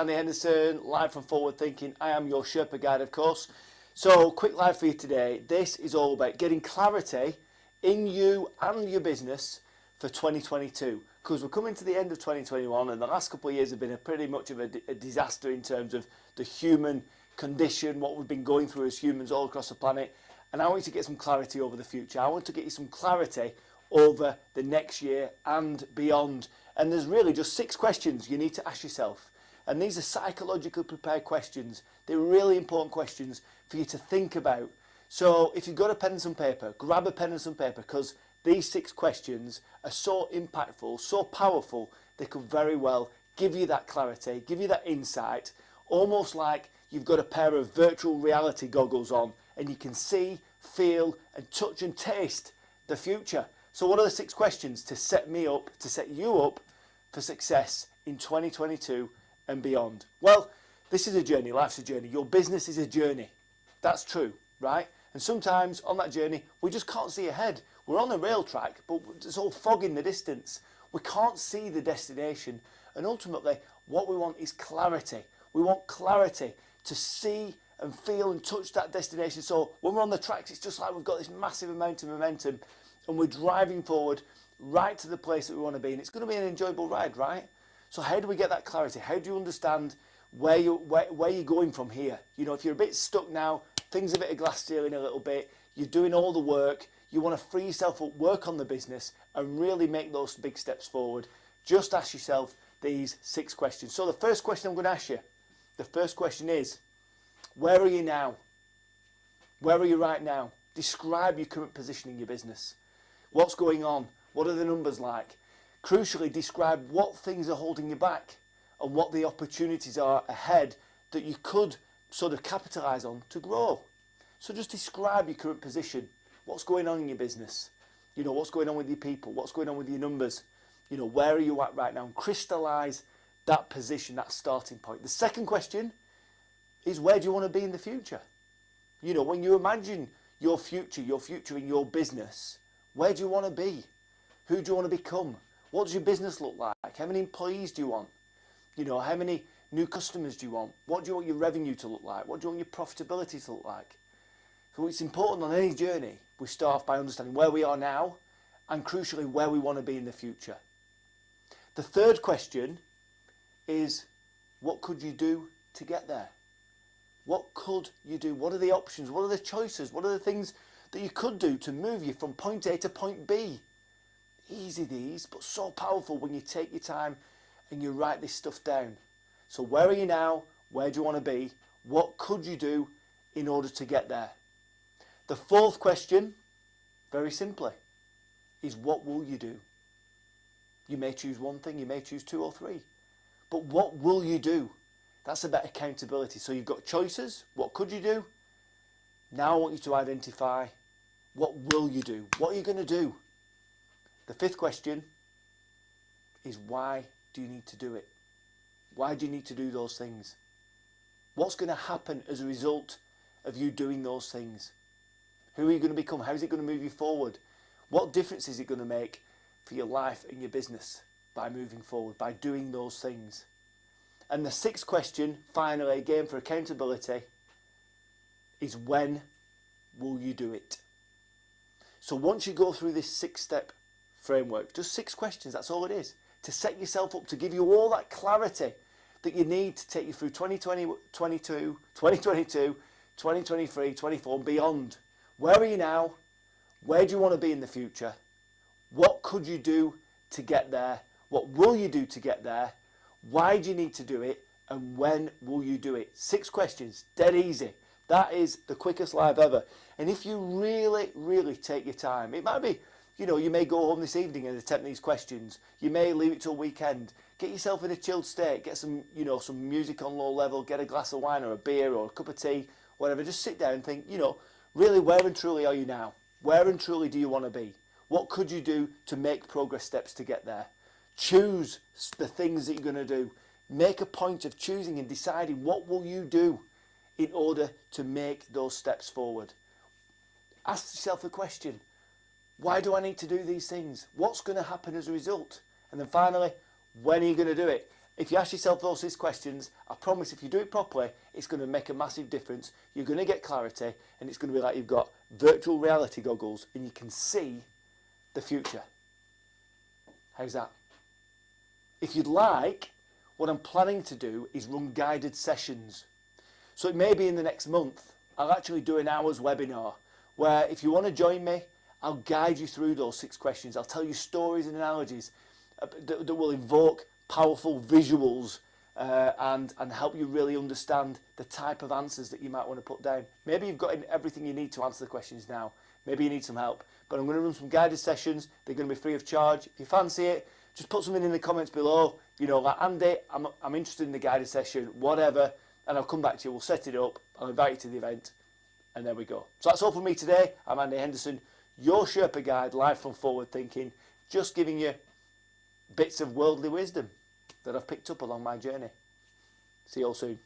Andy Henderson, live from Forward Thinking. I am your Sherpa guide, of course. So, quick live for you today. This is all about getting clarity in you and your business for 2022. Because we're coming to the end of 2021 and the last couple of years have been pretty much of a disaster in terms of the human condition, what we've been going through as humans all across the planet. And I want you to get some clarity over the future. I want to get you some clarity over the next year and beyond. And there's really just 6 questions you need to ask yourself. And these are psychologically prepared questions. They're really important questions for you to think about. So if you've got a pen and some paper, grab a pen and some paper, because these 6 questions are so impactful, so powerful, they could very well give you that clarity, give you that insight, almost like you've got a pair of virtual reality goggles on and you can see, feel and touch and taste the future. So what are the 6 questions to set me up, to set you up for success in 2022 and beyond? Well, this is a journey, life's a journey, your business is a journey. That's true, right? And sometimes on that journey, we just can't see ahead. We're on the rail track, but there's all fog in the distance. We can't see the destination. And ultimately, what we want is clarity. We want clarity to see and feel and touch that destination. So when we're on the tracks, it's just like we've got this massive amount of momentum and we're driving forward right to the place that we want to be. And it's going to be an enjoyable ride, right? So how do we get that clarity? How do you understand where you're going from here? You know, if you're a bit stuck now, things are a bit of glass ceiling a little bit, you're doing all the work, you want to free yourself up, work on the business and really make those big steps forward, just ask yourself these 6 questions. So the first question I'm going to ask you, the first question is, where are you now? Where are you right now? Describe your current position in your business. What's going on? What are the numbers like? Crucially, describe what things are holding you back and what the opportunities are ahead that you could sort of capitalize on to grow. So just describe your current position. What's going on in your business? You know, what's going on with your people? What's going on with your numbers? You know, where are you at right now? And crystallize that position, that starting point. The second question is, where do you want to be in the future? You know, when you imagine your future in your business, where do you want to be? Who do you want to become? What does your business look like? How many employees do you want? You know, how many new customers do you want? What do you want your revenue to look like? What do you want your profitability to look like? So it's important on any journey, we start off by understanding where we are now and crucially where we want to be in the future. The third question is, what could you do to get there? What could you do? What are the options? What are the choices? What are the things that you could do to move you from point A to point B? Easy these, but so powerful when you take your time and you write this stuff down. So where are you now? Where do you want to be? What could you do in order to get there? The fourth question, very simply, is what will you do? You may choose one thing, you may choose 2 or 3, but what will you do? That's about accountability. So you've got choices. What could you do? Now I want you to identify, what will you do? What are you going to do? The 5th question is, why do you need to do it? Why do you need to do those things? What's going to happen as a result of you doing those things? Who are you going to become? How is it going to move you forward? What difference is it going to make for your life and your business by moving forward, by doing those things? And the 6th question, finally, again for accountability, is, when will you do it? So once you go through this 6-step framework, just 6 questions, that's all it is, to set yourself up, to give you all that clarity that you need to take you through 2022, 2023, 24 and beyond. Where are you now? Where do you want to be in the future? What could you do to get there? What will you do to get there? Why do you need to do it? And when will you do it? 6 questions, dead easy. That is the quickest live ever. And if you really, really take your time, it might be, you know, you may go home this evening and attempt these questions. You may leave it till weekend. Get yourself in a chilled state. Get some, you know, some music on low level. Get a glass of wine or a beer or a cup of tea, whatever. Just sit down and think, you know, really, where and truly are you now? Where and truly do you want to be? What could you do to make progress steps to get there? Choose the things that you're going to do. Make a point of choosing and deciding what will you do in order to make those steps forward. Ask yourself the question, why do I need to do these things? What's going to happen as a result? And then finally, when are you going to do it? If you ask yourself those 6 questions, I promise if you do it properly, it's going to make a massive difference. You're going to get clarity, and it's going to be like you've got virtual reality goggles and you can see the future. How's that? If you'd like, what I'm planning to do is run guided sessions. So it may be in the next month, I'll actually do an hour's webinar where if you want to join me, I'll guide you through those 6 questions. I'll tell you stories and analogies that will invoke powerful visuals and help you really understand the type of answers that you might want to put down. Maybe you've got everything you need to answer the questions now. Maybe you need some help. But I'm going to run some guided sessions. They're going to be free of charge. If you fancy it, just put something in the comments below. You know, like, Andy, I'm interested in the guided session, whatever. And I'll come back to you. We'll set it up. I'll invite you to the event. And there we go. So that's all for me today. I'm Andy Henderson, your Sherpa Guide, live from Forward Thinking. Just giving you bits of worldly wisdom that I've picked up along my journey. See you all soon.